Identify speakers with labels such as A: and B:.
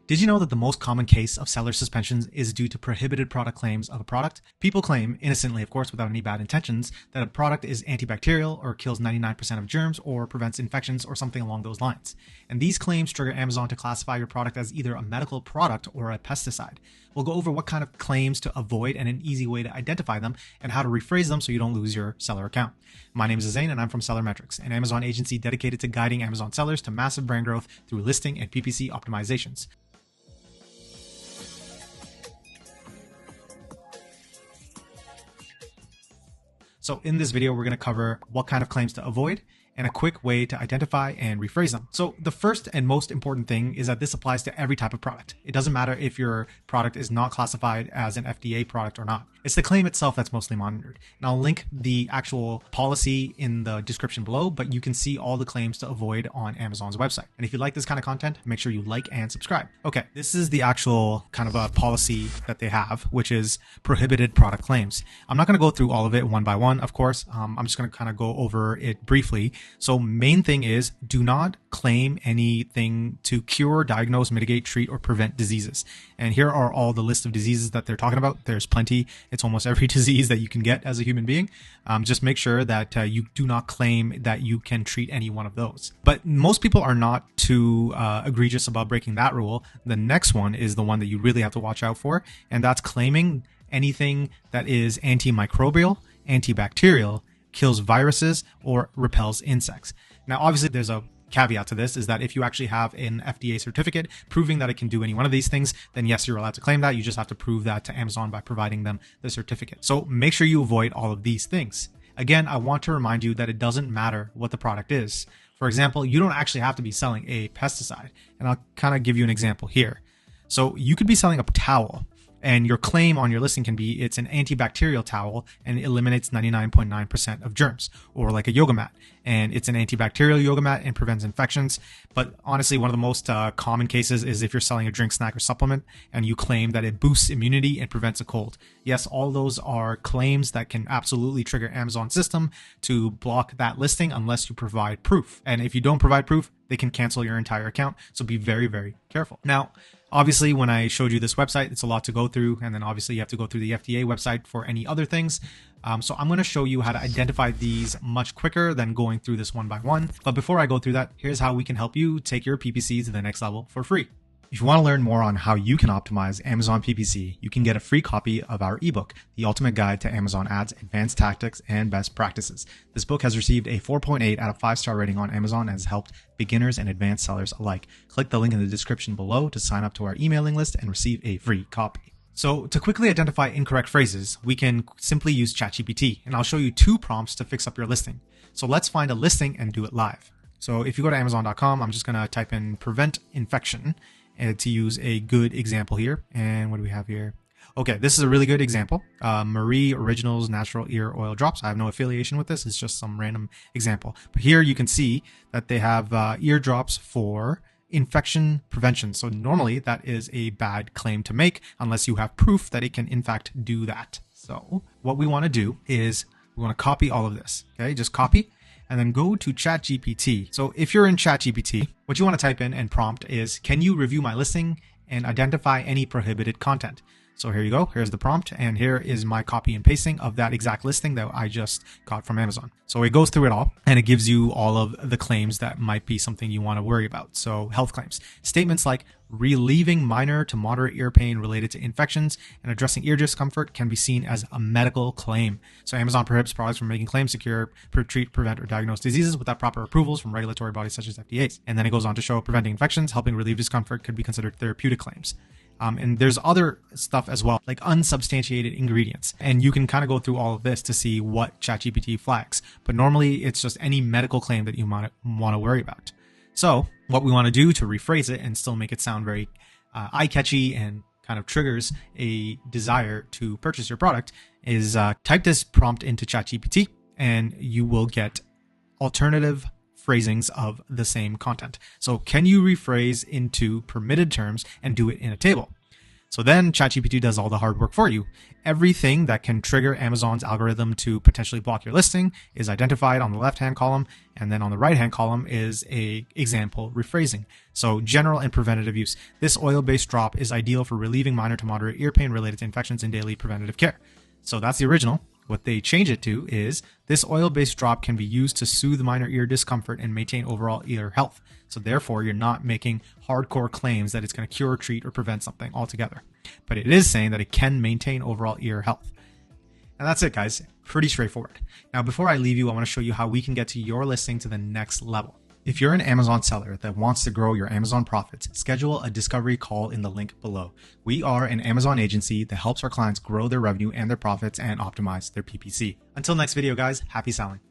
A: Did you know that the most common case of seller suspensions is due to prohibited product claims of a product? People claim, innocently of course without any bad intentions, that a product is antibacterial or kills 99% of germs or prevents infections or something along those lines. And these claims trigger Amazon to classify your product as either a medical product or a pesticide. We'll go over what kind of claims to avoid and an easy way to identify them and how to rephrase them so you don't lose your seller account. My name is Zane and I'm from SellerMetrics, an Amazon agency dedicated to guiding Amazon sellers to massive brand growth through listing and PPC optimizations. So in this video, we're going to cover what kind of claims to avoid and a quick way to identify and rephrase them. So the first and most important thing is that this applies to every type of product. It doesn't matter if your product is not classified as an FDA product or not. It's the claim itself that's mostly monitored. And I'll link the actual policy in the description below, but you can see all the claims to avoid on Amazon's website. And if you like this kind of content, make sure you like and subscribe. Okay, this is the actual kind of a policy that they have, which is prohibited product claims. I'm not going to go through all of it one by one, of course. I'm just going to kind of go over it briefly. So main thing is do not claim anything to cure, diagnose, mitigate, treat, or prevent diseases. And here are all the list of diseases that they're talking about. There's plenty. It's almost every disease that you can get as a human being. Just make sure that you do not claim that you can treat any one of those. But most people are not too egregious about breaking that rule. The next one is the one that you really have to watch out for, and that's claiming anything that is antimicrobial, antibacterial, kills viruses, or repels insects. Now, obviously, there's a caveat to this, is that if you actually have an FDA certificate proving that it can do any one of these things, then yes, you're allowed to claim that. You just have to prove that to Amazon by providing them the certificate. So make sure you avoid all of these things. Again, I want to remind you that it doesn't matter what the product is. For example, you don't actually have to be selling a pesticide. And I'll kind of give you an example here. So you could be selling a towel, and your claim on your listing can be it's an antibacterial towel and it eliminates 99.9% of germs, or like a yoga mat, and it's an antibacterial yoga mat and prevents infections. But honestly, one of the most common cases is if you're selling a drink, snack, or supplement and you claim that it boosts immunity and prevents a cold. Yes, all those are claims that can absolutely trigger Amazon's system to block that listing unless you provide proof. And if you don't provide proof, they can cancel your entire account. So be very, very careful. Now, obviously, when I showed you this website, it's a lot to go through. And then obviously you have to go through the FDA website for any other things. So I'm going to show you how to identify these much quicker than going through this one by one. But before I go through that, here's how we can help you take your PPC to the next level for free. If you want to learn more on how you can optimize Amazon PPC, you can get a free copy of our ebook, The Ultimate Guide to Amazon Ads, Advanced Tactics, and Best Practices. This book has received a 4.8 out of 5-star rating on Amazon and has helped beginners and advanced sellers alike. Click the link in the description below to sign up to our emailing list and receive a free copy. So to quickly identify incorrect phrases, we can simply use ChatGPT, and I'll show you 2 prompts to fix up your listing. So let's find a listing and do it live. So if you go to Amazon.com, I'm just going to type in prevent infection, and to use a good example here. And what do we have here? Okay, this is a really good example. Marie Originals Natural Ear Oil Drops. I have no affiliation with this. It's just some random example. But here you can see that they have ear drops for infection prevention. So normally that is a bad claim to make unless you have proof that it can in fact do that. So what we want to do is we want to copy all of this. Okay, just copy and then go to ChatGPT. So if you're in ChatGPT, what you want to type in and prompt is, can you review my listing and identify any prohibited content? So here you go. Here's the prompt. And here is my copy and pasting of that exact listing that I just got from Amazon. So it goes through it all and it gives you all of the claims that might be something you want to worry about. So health claims, statements like relieving minor to moderate ear pain related to infections and addressing ear discomfort can be seen as a medical claim. So Amazon prohibits products from making claims to cure, treat, prevent, or diagnose diseases without proper approvals from regulatory bodies such as FDA. And then it goes on to show preventing infections, helping relieve discomfort could be considered therapeutic claims. And there's other stuff as well, like unsubstantiated ingredients. And you can kind of go through all of this to see what ChatGPT flags. But normally it's just any medical claim that you might want to worry about. So what we want to do to rephrase it and still make it sound very eye-catchy and kind of triggers a desire to purchase your product is type this prompt into ChatGPT and you will get alternative phrasings of the same content. So can you rephrase into permitted terms and do it in a table? So then ChatGPT does all the hard work for you. Everything that can trigger Amazon's algorithm to potentially block your listing is identified on the left-hand column, and then on the right-hand column is a example rephrasing. So general and preventative use. This oil-based drop is ideal for relieving minor to moderate ear pain related to infections in daily preventative care. So that's the original. What they change it to is this oil-based drop can be used to soothe minor ear discomfort and maintain overall ear health. So therefore, you're not making hardcore claims that it's going to cure, treat, or prevent something altogether. But it is saying that it can maintain overall ear health. And that's it, guys. Pretty straightforward. Now, before I leave you, I want to show you how we can get to your listing to the next level. If you're an Amazon seller that wants to grow your Amazon profits, schedule a discovery call in the link below. We are an Amazon agency that helps our clients grow their revenue and their profits and optimize their PPC. Until next video, guys, happy selling.